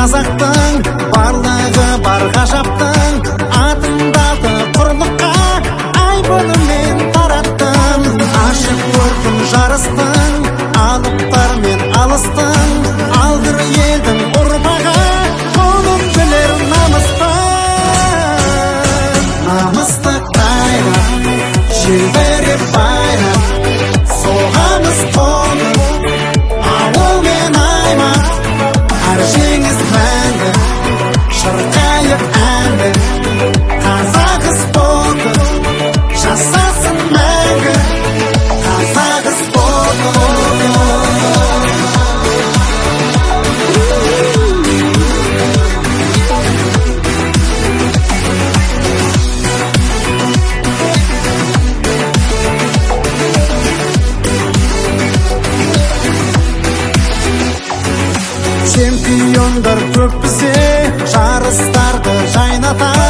қазақтың, барлығы бар ғажаптың, атыңдалды құрлыққа, ай бұнымен тараттың. Ашық көркін жарыстың, алыптармен алыстың, алдыр елдің ұрпағы, қолын білер намыстың. Намыстық тайға, желбіреп байрақ, соғамыз қолды, ауыл мен аймақ, әр жеңіс мәңгі, шырқайық әнді. Қазақ спорты жасасын мәңгі, қазақ спорты. Чемпиондар көп бізде, жарыстарды жайнатар.